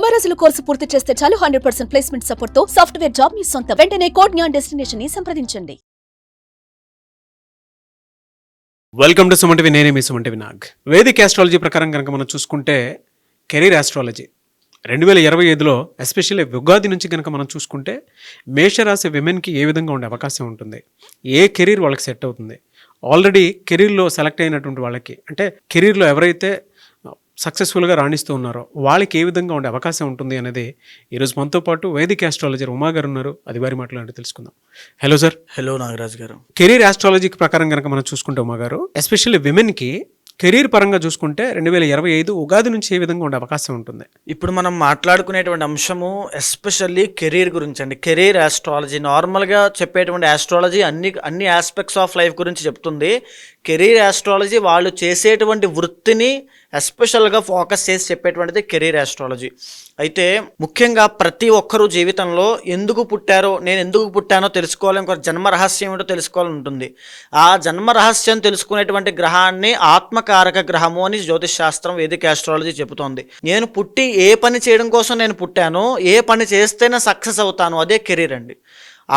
90 రోజుల కోర్సు పూర్తి చేస్తే చాలు 100% ప్లేస్మెంట్ సపోర్ట్ తో సాఫ్ట్వేర్ జాబ్ మీ సొంతం. వెంటనే కోడ్ జ్ఞాన్ డెస్టినేషన్ ని సంప్రదించండి. Welcome to Suman TV. నేనే మీ Suman TV Nag. Vedic astrology ప్రకారం కనుక మనం చూసుకుంటే కెరీర్ ఆస్ట్రాలజీ 2025లో ఎస్పెషల్లీ ఉగాది నుంచి కనుక మనం చూసుకుంటే మేషరాశి విమెన్కి ఏ విధంగా ఉండే అవకాశం ఉంటుంది, ఏ కెరీర్ వాళ్ళకి సెట్ అవుతుంది, ఆల్రెడీ కెరీర్లో సెలెక్ట్ అయినటువంటి వాళ్ళకి అంటే కెరీర్లో ఎవరైతే సక్సెస్ఫుల్గా రాణిస్తూ ఉన్నారో వాళ్ళకి ఏ విధంగా ఉండే అవకాశం ఉంటుంది అనేది ఈరోజు మనతో పాటు వేదిక్ ఆస్ట్రాలజర్ ఉమా గారు ఉన్నారు. అది వారి మాట్లాడి తెలుసుకుందాం. Hello sir. హలో నాగరాజ్ గారు. కెరీర్ ఆస్ట్రాలజీ ప్రకారం కనుక మనం చూసుకుంటే ఉమా గారు, ఎస్పెషల్లీ విమెన్కి కెరీర్ పరంగా చూసుకుంటే 2025 ఉగాది నుంచి ఏ విధంగా ఉండే అవకాశం ఉంటుంది? ఇప్పుడు మనం మాట్లాడుకునేటువంటి అంశము ఎస్పెషల్లీ కెరీర్ గురించి అండి. కెరీర్ ఆస్ట్రాలజీ నార్మల్గా చెప్పేటువంటి ఆస్ట్రాలజీ అన్ని ఆస్పెక్ట్స్ ఆఫ్ లైఫ్ గురించి చెప్తుంది. కెరీర్ ఆస్ట్రాలజీ వాళ్ళు చేసేటువంటి వృత్తిని ఎస్పెషల్గా ఫోకస్ చేసి చెప్పేటువంటిది కెరీర్ ఆస్ట్రాలజీ. అయితే ముఖ్యంగా ప్రతి ఒక్కరూ జీవితంలో ఎందుకు పుట్టారో, నేను ఎందుకు పుట్టానో తెలుసుకోవాలి, ఇంకొక జన్మ రహస్యం ఏమిటో తెలుసుకోవాలని ఉంటుంది. ఆ జన్మ రహస్యం తెలుసుకునేటువంటి గ్రహాన్ని ఆత్మకారక గ్రహము అని జ్యోతిష్ శాస్త్రం వేదిక్ ఆస్ట్రాలజీ చెబుతోంది. నేను పుట్టి ఏ పని చేయడం కోసం నేను పుట్టానో, ఏ పని చేస్తేనే సక్సెస్ అవుతాను, అదే కెరీర్ అండి.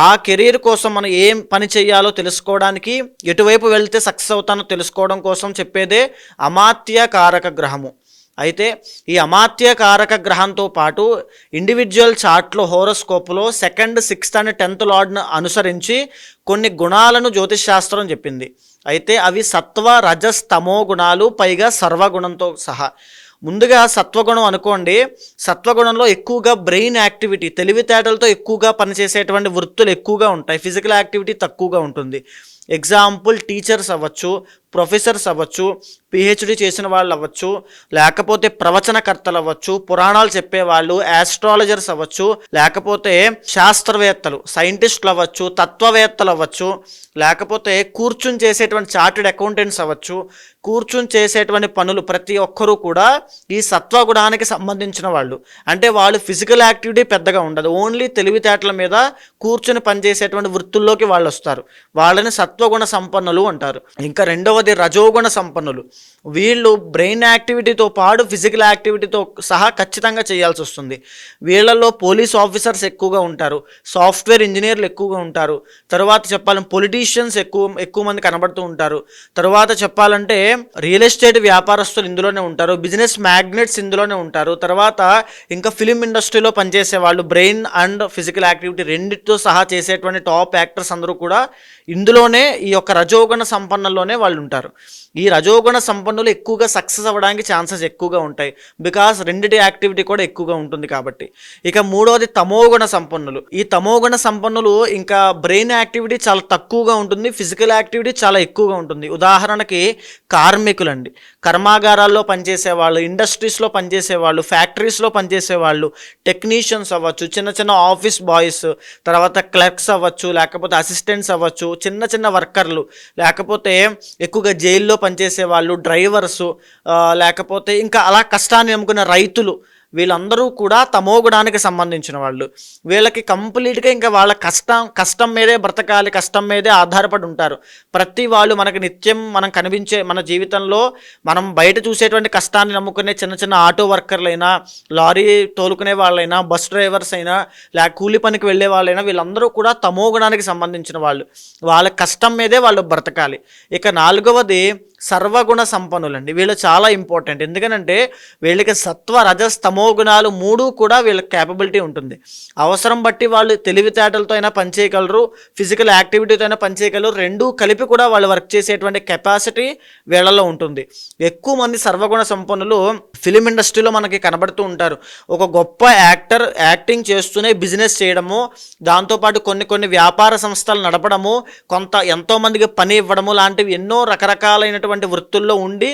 ఆ కెరీర్ కోసం మనం ఏం పని చేయాలో తెలుసుకోవడానికి, ఎటువైపు వెళ్తే సక్సెస్ అవుతానో తెలుసుకోవడం కోసం చెప్పేదే అమాత్య కారక గ్రహము. అయితే ఈ అమాత్య కారక గ్రహంతో పాటు ఇండివిజువల్ చార్ట్లో హోరోస్కోప్లో 2nd, 6th అండ్ 10th లార్డ్ను అనుసరించి కొన్ని గుణాలను జ్యోతిష్ శాస్త్రం చెప్పింది. అయితే అవి సత్వ, రజస్, తమో గుణాలు, పైగా సర్వగుణంతో సహా. ముందుగా సత్వగుణం అనుకోండి. సత్వగుణంలో ఎక్కువగా బ్రెయిన్ యాక్టివిటీ, తెలివితేటలతో ఎక్కువగా పనిచేసేటువంటి వృత్తులు ఎక్కువగా ఉంటాయి. ఫిజికల్ యాక్టివిటీ తక్కువగా ఉంటుంది. ఎగ్జాంపుల్ టీచర్స్ అవ్వచ్చు, ప్రొఫెసర్స్ అవ్వచ్చు, పిహెచ్డి చేసిన వాళ్ళు అవ్వచ్చు, లేకపోతే ప్రవచనకర్తలు అవ్వచ్చు, పురాణాలు చెప్పేవాళ్ళు, ఆస్ట్రాలజర్స్ అవ్వచ్చు, లేకపోతే శాస్త్రవేత్తలు, సైంటిస్టులు అవ్వచ్చు, తత్వవేత్తలు అవ్వచ్చు, లేకపోతే కూర్చుని చేసేటువంటి చార్టెడ్ అకౌంటెంట్స్ అవ్వచ్చు. కూర్చుని చేసేటువంటి పనులు ప్రతి ఒక్కరూ కూడా ఈ సత్వగుణానికి సంబంధించిన వాళ్ళు. అంటే వాళ్ళు ఫిజికల్ యాక్టివిటీ పెద్దగా ఉండదు, ఓన్లీ తెలివితేటల మీద కూర్చుని పనిచేసేటువంటి వృత్తుల్లోకి వాళ్ళు వస్తారు. వాళ్ళని సత్వగుణ సంపన్నులు అంటారు. ఇంకా రెండవది రజోగుణ సంపన్నులు. వీళ్ళు బ్రెయిన్ యాక్టివిటీతో పాటు ఫిజికల్ యాక్టివిటీతో సహా ఖచ్చితంగా చేయాల్సి వస్తుంది. వీళ్ళల్లో పోలీస్ ఆఫీసర్స్ ఎక్కువగా ఉంటారు, సాఫ్ట్వేర్ ఇంజనీర్లు ఎక్కువగా ఉంటారు, తర్వాత చెప్పాలంటే పొలిటీషియన్స్ ఎక్కువ మంది కనబడుతూ ఉంటారు. తర్వాత చెప్పాలంటే రియల్ ఎస్టేట్ వ్యాపారస్తులు ఇందులోనే ఉంటారు, బిజినెస్ మ్యాగ్నెట్స్ ఇందులోనే ఉంటారు. తర్వాత ఇంకా ఫిలిం ఇండస్ట్రీలో పనిచేసే వాళ్ళు, బ్రెయిన్ అండ్ ఫిజికల్ యాక్టివిటీ రెండింటితో సహా చేసేటువంటి టాప్ యాక్టర్స్ అందరూ కూడా ఇందులోనే, ఈ యొక్క రజోగుణ సంపన్నుల్లోనే వాళ్ళు ఉంటారు. ఈ రజోగుణ సంపన్నులు ఎక్కువగా సక్సెస్ అవ్వడానికి ఛాన్సెస్ ఎక్కువగా ఉంటాయి, బికాస్ రెండిటి యాక్టివిటీ కూడా ఎక్కువగా ఉంటుంది కాబట్టి. ఇక మూడవది తమోగుణ సంపన్నులు. ఈ తమోగుణ సంపన్నులు ఇంకా బ్రెయిన్ యాక్టివిటీ చాలా తక్కువగా ఉంటుంది, ఫిజికల్ యాక్టివిటీ చాలా ఎక్కువగా ఉంటుంది. ఉదాహరణకి కార్మికులండి, కర్మాగారాల్లో పనిచేసేవాళ్ళు, ఇండస్ట్రీస్లో పనిచేసేవాళ్ళు, ఫ్యాక్టరీస్లో పనిచేసేవాళ్ళు, టెక్నీషియన్స్ అవ్వచ్చు, చిన్న చిన్న ఆఫీస్ బాయ్స్, తర్వాత క్లర్క్స్ అవ్వచ్చు, లేకపోతే అసిస్టెంట్స్ అవ్వచ్చు, చిన్న చిన్న వర్కర్లు, లేకపోతే ఎక్కువగా జైల్లో పనిచేసే వాళ్ళు, డ్రైవర్సు, లేకపోతే ఇంకా అలా కష్టాన్ని నమ్ముకున్న రైతులు, వీళ్ళందరూ కూడా తమోగుణానికి సంబంధించిన వాళ్ళు. వీళ్ళకి కంప్లీట్గా ఇంకా వాళ్ళ కష్టం మీదే బ్రతకాలి, కష్టం మీదే ఆధారపడి ఉంటారు. ప్రతి వాళ్ళు మనకి నిత్యం మనం కనిపించే మన జీవితంలో మనం బయట చూసేటువంటి కష్టాన్ని నమ్ముకునే చిన్న చిన్న ఆటో వర్కర్లైనా, లారీ తోలుకునే వాళ్ళైనా, బస్ డ్రైవర్స్ అయినా, లేక కూలి పనికి వెళ్ళే వాళ్ళైనా, వీళ్ళందరూ కూడా తమోగుణానికి సంబంధించిన వాళ్ళు. వాళ్ళ కష్టం మీదే వాళ్ళు బ్రతకాలి. ఇక నాలుగవది సర్వగుణ సంపన్నులండి. వీళ్ళు చాలా ఇంపార్టెంట్. ఎందుకనంటే వీళ్ళకి సత్వ, రజస్, తమో గుణాలు మూడు కూడా వీళ్ళకి క్యాపబిలిటీ ఉంటుంది. అవసరం బట్టి వాళ్ళు తెలివితేటలతో అయినా పనిచేయగలరు, ఫిజికల్ యాక్టివిటీతో అయినా పనిచేయగలరు. రెండూ కలిపి కూడా వాళ్ళు వర్క్ చేసేటువంటి కెపాసిటీ వీళ్ళలో ఉంటుంది. ఎక్కువ మంది సర్వగుణ సంపన్నులు ఫిలిం ఇండస్ట్రీలో మనకి కనబడుతూ ఉంటారు. ఒక గొప్ప యాక్టర్ యాక్టింగ్ చేస్తూనే బిజినెస్ చేయడము, దాంతోపాటు కొన్ని వ్యాపార సంస్థలు నడపడము, ఎంతోమందికి పని ఇవ్వడము లాంటివి ఎన్నో రకరకాలైనటువంటి వృత్తుల్లో ఉండి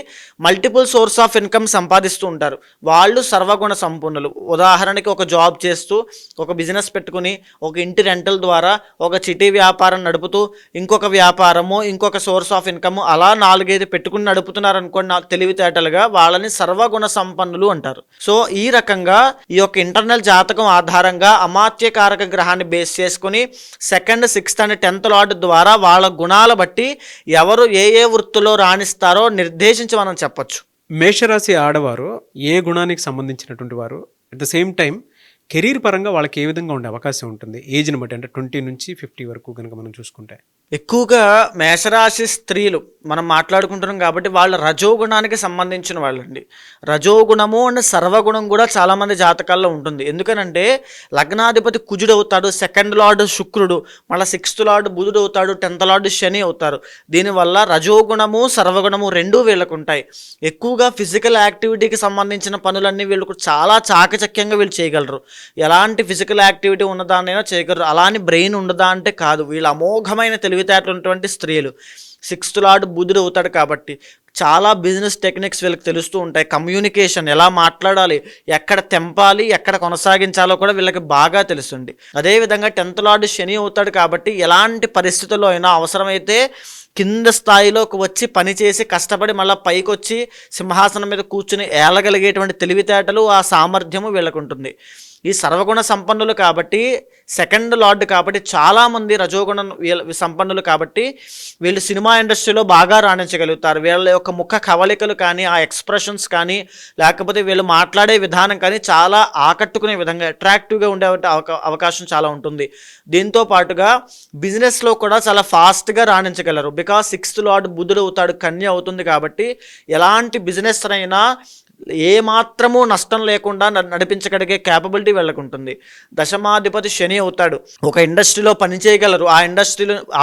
మల్టిపుల్ సోర్స్ ఆఫ్ ఇన్కమ్ సంపాదిస్తూ ఉంటారు. వాళ్ళు సర్వగుణ సంపన్నులు. ఉదాహరణకి ఒక జాబ్ చేస్తూ, ఒక బిజినెస్ పెట్టుకుని, ఒక ఇంటి రెంటల్ ద్వారా ఒక చిటీ వ్యాపారం నడుపుతూ, ఇంకొక వ్యాపారము, ఇంకొక సోర్స్ ఆఫ్ ఇన్కమ్, అలా 4-5 పెట్టుకుని నడుపుతున్నారు అనుకోండి తెలివితేటలుగా, వాళ్ళని సర్వగుణ సంపన్నులు అంటారు. సో ఈ రకంగా ఈ యొక్క ఇంటర్నల్ జాతకం ఆధారంగా అమాత్యకారక గ్రహాన్ని బేస్ చేసుకుని 2nd, 6th and 10th lord ద్వారా వాళ్ళ గుణాల బట్టి ఎవరు ఏ వృత్తిలో రాణిస్తారో నిర్దేశించి మనం చెప్పొచ్చు. మేషరాశి ఆడవారు ఏ గుణానికి సంబంధించినటువంటి వారు, at the same time career పరంగా వాళ్ళకి ఏ విధంగా ఉండే అవకాశం ఉంటుంది ఏజ్ని బట్టి, అంటే 20 నుంచి 50 వరకు కనుక మనం చూసుకుంటే? ఎక్కువగా మేషరాశి స్త్రీలు మనం మాట్లాడుకుంటున్నాం కాబట్టి వాళ్ళ రజోగుణానికి సంబంధించిన వాళ్ళండి. రజోగుణము అండ్ సర్వగుణం కూడా చాలామంది జాతకాల్లో ఉంటుంది. ఎందుకనంటే లగ్నాధిపతి కుజుడు అవుతాడు, సెకండ్ లార్డ్ శుక్రుడు, మళ్ళీ 6th లార్డ్ బుధుడు అవుతాడు, 10th లార్డ్ శని అవుతారు. దీనివల్ల రజోగుణము సర్వగుణము రెండూ వీళ్ళకు ఉంటాయి. ఎక్కువగా ఫిజికల్ యాక్టివిటీకి సంబంధించిన పనులన్నీ వీళ్ళకు చాలా చాకచక్యంగా వీళ్ళు చేయగలరు. ఎలాంటి ఫిజికల్ యాక్టివిటీ ఉన్నదాన్నైనా చేయగలరు. అలాని బ్రెయిన్ ఉండదా అంటే కాదు, వీళ్ళు అమోఘమైన తెలివితేటలు ఉన్నటువంటి స్త్రీలు. 6th లార్డ్ బుధుడు అవుతాడు కాబట్టి చాలా బిజినెస్ టెక్నిక్స్ వీళ్ళకి తెలుస్తూ ఉంటాయి. కమ్యూనికేషన్, ఎలా మాట్లాడాలి, ఎక్కడ తెంపాలి, ఎక్కడ కొనసాగించాలో కూడా వీళ్ళకి బాగా తెలుస్తుంది. అదేవిధంగా 10th లార్డ్ శని అవుతాడు కాబట్టి ఎలాంటి పరిస్థితుల్లో అయినా అవసరమైతే కింద స్థాయిలోకి వచ్చి పనిచేసి కష్టపడి మళ్ళీ పైకి వచ్చి సింహాసనం మీద కూర్చుని ఏలగలిగేటువంటి తెలివితేటలు, ఆ సామర్థ్యము వీళ్ళకు ఉంటుంది. ఈ సర్వగుణ సంపన్నులు కాబట్టి, సెకండ్ లార్డ్ కాబట్టి చాలామంది రజోగుణ సంపన్నులు కాబట్టి వీళ్ళు సినిమా ఇండస్ట్రీలో బాగా రాణించగలుగుతారు. వీళ్ళ యొక్క ముఖ కవళికలు కానీ, ఆ ఎక్స్ప్రెషన్స్ కానీ, లేకపోతే వీళ్ళు మాట్లాడే విధానం కానీ చాలా ఆకట్టుకునే విధంగా అట్రాక్టివ్గా ఉండే అవకాశం చాలా ఉంటుంది. దీంతో పాటుగా బిజినెస్లో కూడా చాలా ఫాస్ట్గా రాణించగలరు. బికాస్ 6th లార్డ్ బుధుడు అవుతాడు, కన్య అవుతుంది కాబట్టి ఎలాంటి బిజినెస్ అయినా ఏమాత్రము నష్టం లేకుండా నడిపించగలిగే క్యాపబిలిటీ వీళ్ళకు ఉంటుంది. దశమాధిపతి శని అవుతాడు. ఒక ఇండస్ట్రీలో పనిచేయగలరు,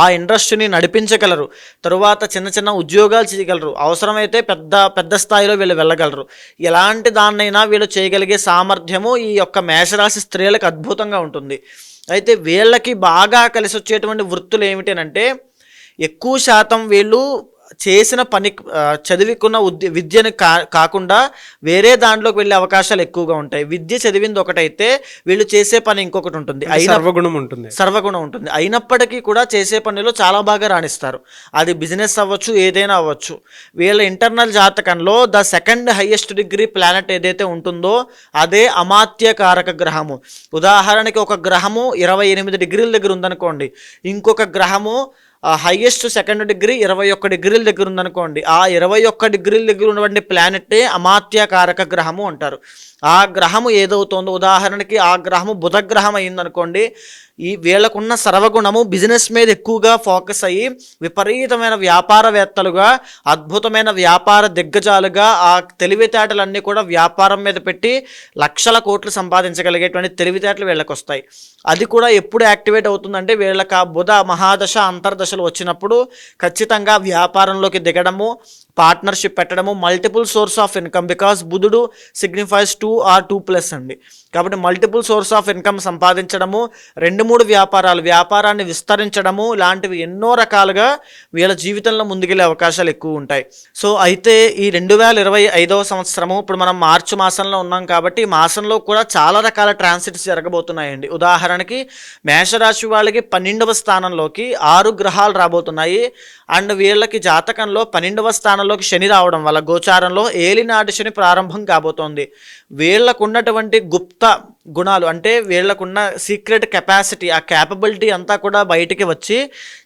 ఆ ఇండస్ట్రీని నడిపించగలరు, తరువాత చిన్న చిన్న ఉద్యోగాలు చేయగలరు, అవసరమైతే పెద్ద స్థాయిలో వీళ్ళు వెళ్ళగలరు. ఎలాంటి దాన్నైనా వీళ్ళు చేయగలిగే సామర్థ్యము ఈ యొక్క మేషరాశి స్త్రీలకు అద్భుతంగా ఉంటుంది. అయితే వీళ్ళకి బాగా కలిసి వచ్చేటువంటి వృత్తులు ఏమిటంటే ఎక్కువ శాతం వీళ్ళు చేసిన పని, చదివికున్న విద్యను కాకుండా వేరే దాంట్లోకి వెళ్ళే అవకాశాలు ఎక్కువగా ఉంటాయి. విద్య చదివింది ఒకటైతే వీళ్ళు చేసే పని ఇంకొకటి ఉంటుంది, సర్వగుణం ఉంటుంది. అయినప్పటికీ కూడా చేసే పనిలో చాలా బాగా రాణిస్తారు. అది బిజినెస్ అవ్వచ్చు, ఏదైనా అవ్వచ్చు. వీళ్ళ ఇంటర్నల్ జాతకంలో the second highest degree planet ఏదైతే ఉంటుందో అదే అమాత్యకారక గ్రహము. ఉదాహరణకి ఒక గ్రహము 28 డిగ్రీల దగ్గర ఉందనుకోండి, ఇంకొక గ్రహము హైయెస్ట్ సెకండ్ డిగ్రీ 21 డిగ్రీల దగ్గర ఉందనుకోండి, ఆ 21 డిగ్రీల దగ్గర ఉన్నటువంటి ప్లానెట్టే అమాత్యకారక గ్రహము అంటారు. ఆ గ్రహము ఏదవుతుందో, ఉదాహరణకి ఆ గ్రహము బుధగ్రహం అయిందనుకోండి, ఈ వీళ్ళకున్న సర్వగుణము బిజినెస్ మీద ఎక్కువగా ఫోకస్ అయ్యి విపరీతమైన వ్యాపారవేత్తలుగా, అద్భుతమైన వ్యాపార దిగ్గజాలుగా ఆ తెలివితేటలన్నీ కూడా వ్యాపారం మీద పెట్టి లక్షల కోట్లు సంపాదించగలిగేటువంటి తెలివితేటలు వీళ్ళకి వస్తాయి. అది కూడా ఎప్పుడు యాక్టివేట్ అవుతుందంటే వీళ్ళకి ఆ బుధ మహాదశ అంతర్దశలు వచ్చినప్పుడు ఖచ్చితంగా వ్యాపారంలోకి దిగడము, పార్ట్నర్షిప్ పెట్టడము, multiple source of income. Because బుధుడు సిగ్నిఫైస్ 2 or 2+ అండి. కాబట్టి మల్టిపుల్ సోర్స్ ఆఫ్ ఇన్కమ్ సంపాదించడము, 2-3 వ్యాపారాన్ని విస్తరించడము, ఇలాంటివి ఎన్నో రకాలుగా వీళ్ళ జీవితంలో ముందుకెళ్ళే అవకాశాలు ఎక్కువ ఉంటాయి. సో అయితే ఈ 2025వ సంవత్సరము, ఇప్పుడు మనం మార్చి మాసంలో ఉన్నాం కాబట్టి ఈ మాసంలో కూడా చాలా రకాల ట్రాన్సిట్స్ జరగబోతున్నాయండి. ఉదాహరణకి మేషరాశి వాళ్ళకి 12వ స్థానంలోకి 6 గ్రహాలు రాబోతున్నాయి. అండ్ వీళ్ళకి జాతకంలో 12వ స్థానంలోకి శని రావడం వల్ల గోచారంలో ఏలినాటి శని ప్రారంభం కాబోతోంది. వీళ్ళకు ఉన్నటువంటి గుప్త గుణాలు, అంటే వీళ్ళకున్న సీక్రెట్ కెపాసిటీ, ఆ క్యాపబిలిటీ అంతా కూడా బయటికి వచ్చి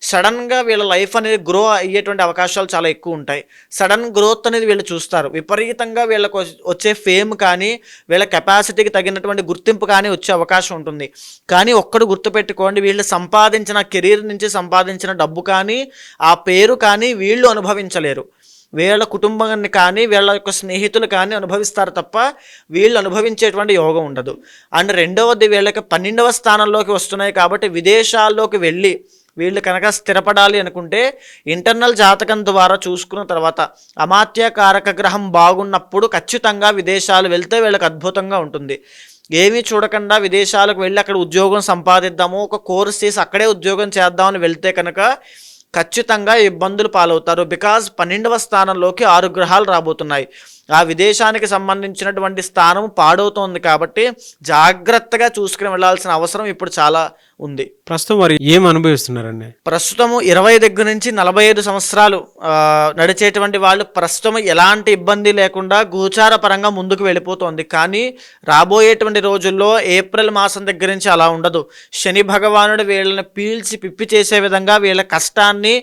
సడన్గా వీళ్ళ లైఫ్ అనేది గ్రో అయ్యేటువంటి అవకాశాలు చాలా ఎక్కువ ఉంటాయి. సడన్ గ్రోత్ అనేది వీళ్ళు చూస్తారు. విపరీతంగా వీళ్ళకు వచ్చే ఫేమ్ కానీ, వీళ్ళ కెపాసిటీకి తగినటువంటి గుర్తింపు కానీ వచ్చే అవకాశం ఉంటుంది. కానీ ఒక్కడు గుర్తుపెట్టుకోండి, వీళ్ళు సంపాదించిన కెరీర్ నుంచి సంపాదించిన డబ్బు కానీ, ఆ పేరు కానీ వీళ్ళు అనుభవించలేరు. వీళ్ళ కుటుంబాన్ని కానీ, వీళ్ళ యొక్క స్నేహితులు కానీ అనుభవిస్తారు తప్ప వీళ్ళు అనుభవించేటువంటి యోగం ఉండదు. అండ్ రెండవది, వీళ్ళకి 12వ స్థానంలోకి వస్తున్నాయి కాబట్టి విదేశాల్లోకి వెళ్ళి వీళ్ళు కనుక స్థిరపడాలి అనుకుంటే ఇంటర్నల్ జాతకం ద్వారా చూసుకున్న తర్వాత అమాత్యకారక గ్రహం బాగున్నప్పుడు ఖచ్చితంగా విదేశాలు వెళ్తే వీళ్ళకి అద్భుతంగా ఉంటుంది. ఏమీ చూడకుండా విదేశాలకు వెళ్ళి అక్కడ ఉద్యోగం సంపాదిద్దాము, ఒక కోర్స్ చేసి అక్కడే ఉద్యోగం చేద్దామని వెళ్తే కనుక ఖచ్చితంగా ఇబ్బందులు పాలవుతారు. బికాజ్ 12వ స్థానంలోకి 6 గ్రహాలు రాబోతున్నాయి. ఆ విదేశానికి సంబంధించినటువంటి స్థానం పాడవుతోంది కాబట్టి జాగ్రత్తగా చూసుకుని వెళ్ళాల్సిన అవసరం ఇప్పుడు చాలా ఉంది. ప్రస్తుతం వారు ఏం అనుభవిస్తున్నారండి? ప్రస్తుతము 20 దగ్గర నుంచి 45 సంవత్సరాలు నడిచేటువంటి వాళ్ళు ప్రస్తుతం ఎలాంటి ఇబ్బంది లేకుండా గోచార పరంగా ముందుకు వెళ్ళిపోతుంది. కానీ రాబోయేటువంటి రోజుల్లో ఏప్రిల్ మాసం దగ్గర నుంచి అలా ఉండదు. శని భగవానుడు వీళ్ళని పీల్చి పిప్పి చేసే విధంగా వీళ్ళ కష్టాన్ని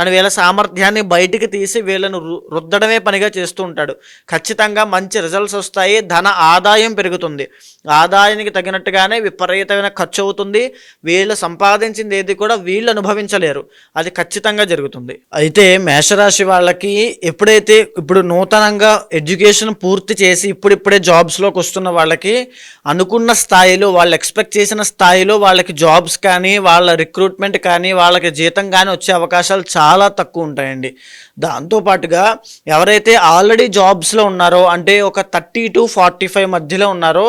అని వీళ్ళ సామర్థ్యాన్ని బయటికి తీసి వీళ్ళను రుద్దడమే పనిగా చేస్తూ ఉంటాడు. ఖచ్చితంగా మంచి రిజల్ట్స్ వస్తాయి. ధన ఆదాయం పెరుగుతుంది. ఆదాయానికి తగినట్టుగానే విపరీతమైన ఖర్చు అవుతుంది. వీళ్ళు సంపాదించింది ఏది కూడా వీళ్ళు అనుభవించలేరు. అది ఖచ్చితంగా జరుగుతుంది. అయితే మేషరాశి వాళ్ళకి ఎప్పుడైతే ఇప్పుడు నూతనంగా ఎడ్యుకేషన్ పూర్తి చేసి ఇప్పుడిప్పుడే జాబ్స్లోకి వస్తున్న వాళ్ళకి అనుకున్న స్థాయిలో వాళ్ళు ఎక్స్పెక్ట్ చేసిన స్థాయిలో వాళ్ళకి జాబ్స్ కానీ వాళ్ళ రిక్రూట్మెంట్ కానీ వాళ్ళకి జీతం కానీ వచ్చే అవకాశాలు చాలా తక్కువ ఉంటాయండి. దాంతోపాటుగా ఎవరైతే ఆల్రెడీ జాబ్స్లో ఉన్నారో అంటే ఒక 30 to 45 మధ్యలో ఉన్నారో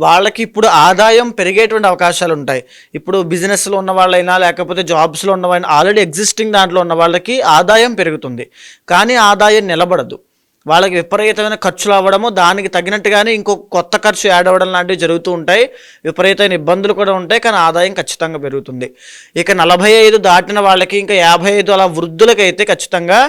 వాళ్ళకి ఇప్పుడు ఆదాయం పెరిగేటువంటి అవకాశాలు ఉంటాయి. ఇప్పుడు బిజినెస్లో ఉన్న వాళ్ళైనా లేకపోతే జాబ్స్లో ఉన్న వాళ్ళైనా ఆల్రెడీ ఎగ్జిస్టింగ్ దాంట్లో ఉన్న వాళ్ళకి ఆదాయం పెరుగుతుంది. కానీ ఆదాయం నిలబడదు. వాళ్ళకి విపరీతమైన ఖర్చులు అవ్వడము, దానికి తగినట్టుగానే ఇంకొక కొత్త ఖర్చు యాడ్ అవ్వడం లాంటివి జరుగుతూ ఉంటాయి. విపరీతమైన ఇబ్బందులు కూడా ఉంటాయి. కానీ ఆదాయం ఖచ్చితంగా పెరుగుతుంది. ఇక 45 దాటిన వాళ్ళకి ఇంకా 55 అలా వృద్ధులకైతే ఖచ్చితంగా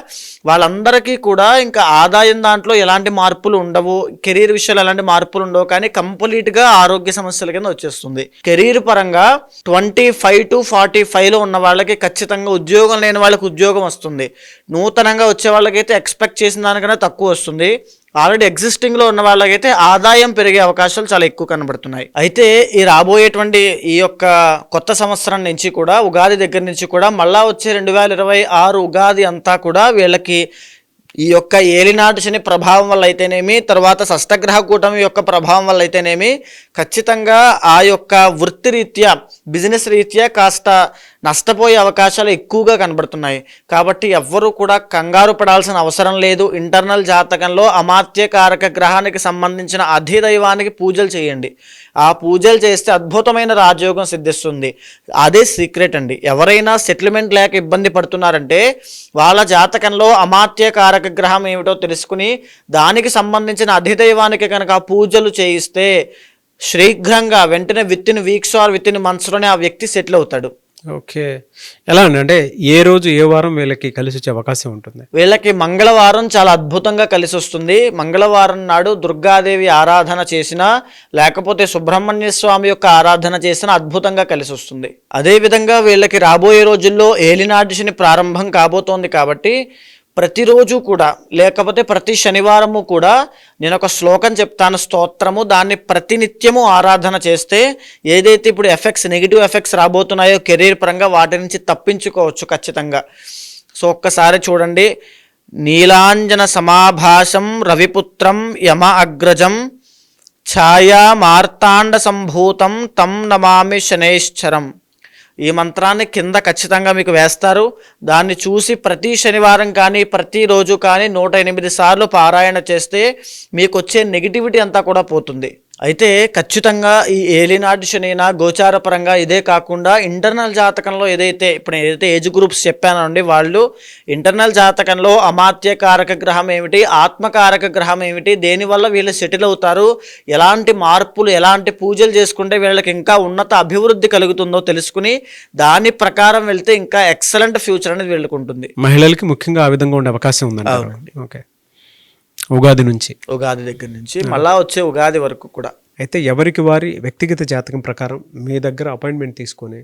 వాళ్ళందరికీ కూడా ఇంకా ఆదాయం దాంట్లో ఎలాంటి మార్పులు ఉండవు. కెరీర్ విషయాలు ఎలాంటి మార్పులు ఉండవు. కానీ కంప్లీట్గా ఆరోగ్య సమస్యల కింద వచ్చేస్తుంది. కెరీర్ పరంగా 25 to 45లో ఉన్న వాళ్ళకి ఖచ్చితంగా ఉద్యోగం లేని వాళ్ళకి ఉద్యోగం వస్తుంది. నూతనంగా వచ్చే వాళ్ళకైతే ఎక్స్పెక్ట్ చేసిన దానికన్నా తక్కువ వస్తుంది. ఆల్రెడీ ఎగ్జిస్టింగ్లో ఉన్న వాళ్ళకైతే ఆదాయం పెరిగే అవకాశాలు చాలా ఎక్కువ కనబడుతున్నాయి. అయితే ఈ రాబోయేటువంటి ఈ యొక్క కొత్త సంవత్సరం నుంచి కూడా ఉగాది దగ్గర నుంచి కూడా మళ్ళా వచ్చే 2026 ఉగాది అంతా కూడా వీళ్ళకి ఈ యొక్క ఏలినాటి శని ప్రభావం వల్ల అయితేనేమి, తర్వాత షష్టగ్రహ కూటమి యొక్క ప్రభావం వల్ల అయితేనేమి ఖచ్చితంగా ఆ యొక్క వృత్తి రీత్యా బిజినెస్ రీత్యా కాస్త నష్టపోయే అవకాశాలు ఎక్కువగా కనబడుతున్నాయి. కాబట్టి ఎవ్వరూ కూడా కంగారు పడాల్సిన అవసరం లేదు. ఇంటర్నల్ జాతకంలో అమాత్యకారక గ్రహానికి సంబంధించిన అధిదైవానికి పూజలు చేయండి. ఆ పూజలు చేస్తే అద్భుతమైన రాజయోగం సిద్ధిస్తుంది. అదే సీక్రెట్ అండి. ఎవరైనా సెటిల్మెంట్ లేక ఇబ్బంది పడుతున్నారంటే వాళ్ళ జాతకంలో అమాత్యకారక గ్రహం ఏమిటో తెలుసుకుని దానికి సంబంధించిన అధిదైవానికి కనుక పూజలు చేయిస్తే శీఘ్రంగా వెంటనే within weeks or within మంత్స్లోనే ఆ వ్యక్తి సెటిల్ అవుతాడు. ఓకే, ఎలా అండి? అంటే ఏ రోజు ఏ వారం వీళ్ళకి కలిసి వచ్చే అవకాశం ఉంటుంది? వీళ్ళకి మంగళవారం చాలా అద్భుతంగా కలిసి వస్తుంది. మంగళవారం నాడు దుర్గాదేవి ఆరాధన చేసినా లేకపోతే సుబ్రహ్మణ్య స్వామి యొక్క ఆరాధన చేసినా అద్భుతంగా కలిసి వస్తుంది. అదేవిధంగా వీళ్ళకి రాబోయే రోజుల్లో ఏలినాటి శని ప్రారంభం కాబోతోంది. కాబట్టి ప్రతిరోజు కూడా లేకపోతే ప్రతి శనివారము కూడా నేను ఒక శ్లోకం చెప్తాను, స్తోత్రము. దాన్ని ప్రతినిత్యము ఆరాధన చేస్తే ఏదైతే ఇప్పుడు నెగిటివ్ ఎఫెక్ట్స్ రాబోతున్నాయో కెరీర్ పరంగా వాటి నుంచి తప్పించుకోవచ్చు ఖచ్చితంగా. సో ఒక్కసారి చూడండి. నీలాంజన సమాభాసం రవిపుత్రం యమ అగ్రజం ఛాయా మార్తాండ సంభూతం తం నమామి శనైశ్చరం. ఈ మంత్రాన్ని కింద ఖచ్చితంగా మీకు వేస్తారు. దాన్ని చూసి ప్రతి శనివారం కానీ ప్రతిరోజు కానీ 108 సార్లు పారాయణ చేస్తే మీకు వచ్చే నెగిటివిటీ అంతా కూడా పోతుంది. అయితే ఖచ్చితంగా ఈ ఏలినాటి శనినా గోచార పరంగా ఇదే కాకుండా ఇంటర్నల్ జాతకంలో ఏదైతే ఏజ్ గ్రూప్స్ చెప్పానండి, వాళ్ళు ఇంటర్నల్ జాతకంలో అమాత్యకారక గ్రహం ఏమిటి, ఆత్మకారక గ్రహం ఏమిటి, దేనివల్ల వీళ్ళు సెటిల్ అవుతారు, ఎలాంటి మార్పులు ఎలాంటి పూజలు చేసుకుంటే వీళ్ళకి ఇంకా ఉన్నత అభివృద్ధి కలుగుతుందో తెలుసుకుని దాని ప్రకారం వెళ్తే ఇంకా ఎక్సలెంట్ ఫ్యూచర్ అనేది వీళ్ళకి ఉంటుంది. మహిళలకి ముఖ్యంగా ఆ విధంగా ఉండే అవకాశం ఉందండి. ఓకే, ఉగాది దగ్గర నుంచి మళ్ళా వచ్చే ఉగాది వరకు కూడా. అయితే ఎవరికి వారి వ్యక్తిగత జాతకం ప్రకారం మీ దగ్గర అపాయింట్మెంట్ తీసుకొని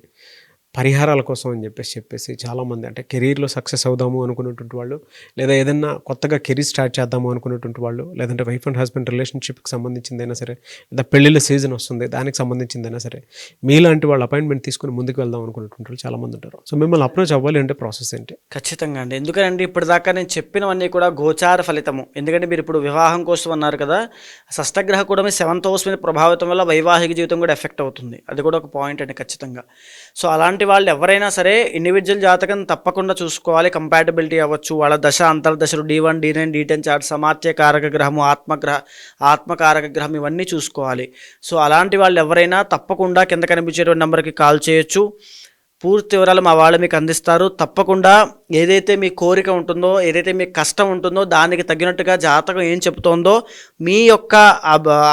పరిహారాల కోసం అని చెప్పేసి చాలామంది అంటే కెరీర్లో సక్సెస్ అవుదాము అనుకున్నటువంటి వాళ్ళు, లేదా ఏదైనా కొత్తగా కెరీర్ స్టార్ట్ చేద్దాము అనుకున్నటువంటి వాళ్ళు, లేదంటే వైఫ్ అండ్ హస్బెండ్ రిలేషన్షిప్కి సంబంధించిందైనా సరే, లేదా పెళ్ళిళ్ళ సీజన్ వస్తుంది దానికి సంబంధించిందైనా సరే, మీలాంటి వాళ్ళు అపాయింట్మెంట్ తీసుకుని ముందుకు వెళ్దాం అనుకున్నటువంటి వాళ్ళు చాలామంది ఉంటారు. సో మిమ్మల్ని అప్రోచ్ అవ్వాలి అంటే ప్రాసెస్ ఏంటి? ఖచ్చితంగా అండి. ఎందుకంటే ఇప్పటిదాకా నేను చెప్పినవన్నీ కూడా గోచార ఫలితము. ఎందుకంటే మీరు ఇప్పుడు వివాహం కోసం అన్నారు కదా, షష్టగ్రహ కూడా 7th హౌస్ మీద ప్రభావితం వల్ల వైవాహిక జీవితం కూడా ఎఫెక్ట్ అవుతుంది. అది కూడా ఒక పాయింట్ అండి ఖచ్చితంగా. సో అలాంటి వాళ్ళు ఎవరైనా సరే ఇండివిజువల్ జాతకం తప్పకుండా చూసుకోవాలి. కంపాటబిలిటీ అవ్వచ్చు, వాళ్ళ దశ అంతర్దశలు D1, D9, D10 చార్ట్, సమాత్యకారక గ్రహము, ఆత్మకారక గ్రహం ఇవన్నీ చూసుకోవాలి. సో అలాంటి వాళ్ళు ఎవరైనా తప్పకుండా కింద కనిపించేటువంటి నెంబర్కి కాల్ చేయొచ్చు. పూర్తి వివరాలు మా వాళ్ళు మీకు అందిస్తారు. తప్పకుండా ఏదైతే మీ కోరిక ఉంటుందో, ఏదైతే మీ కష్టం ఉంటుందో దానికి తగినట్టుగా జాతకం ఏం చెబుతోందో మీ యొక్క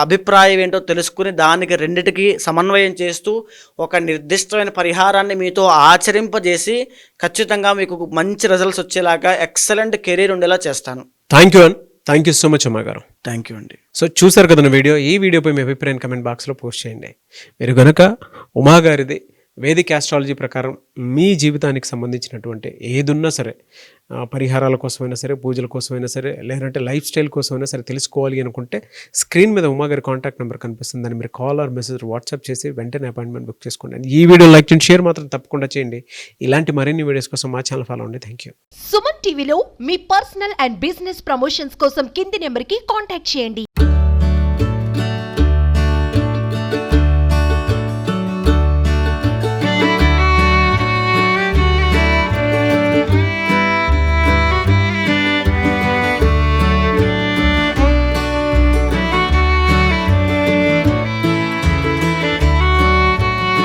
అభిప్రాయం ఏంటో తెలుసుకుని దానికి రెండిటికి సమన్వయం చేస్తూ ఒక నిర్దిష్టమైన పరిహారాన్ని మీతో ఆచరింపజేసి ఖచ్చితంగా మీకు మంచి రిజల్ట్స్ వచ్చేలాగా ఎక్సలెంట్ కెరీర్ ఉండేలా చేస్తాను. Thank you so much Uma గారు. థ్యాంక్ యూ అండి. సో చూసారు కదా నా వీడియో. ఈ వీడియోపై మీ అభిప్రాయం కమెంట్ బాక్స్లో పోస్ట్ చేయండి. మీరు కనుక ఉమా గారిది వేదిక్ ఆస్ట్రాలజీ ప్రకారం మీ జీవితానికి సంబంధించినటువంటి ఏదున్నా సరే, పరిహారాల కోసమైనా సరే, పూజల కోసమైనా సరే, లేదంటే లైఫ్ స్టైల్ కోసమైనా సరే తెలుసుకోవాలి అనుకుంటే స్క్రీన్ మీద ఉమా గారి కాంటాక్ట్ నెంబర్ కనిపిస్తుంది. దాన్ని మీరు కాల్ ఆర్ మెసేజ్ వాట్సాప్ చేసి వెంటనే అపాయింట్మెంట్ బుక్ చేసుకోండి. ఈ వీడియో లైక్ చేయండి, షేర్ మాత్రం తప్పకుండా చేయండి. ఇలాంటి మరిన్ని వీడియోస్ కోసం మా ఛానల్ ఫాలో అవ్వండి. Thank you. సుమన్ టీవీలో మీ పర్సనల్ అండ్ బిజినెస్ ప్రమోషన్స్ కోసం కింది నెంబర్కి కాంటాక్ట్ చేయండి.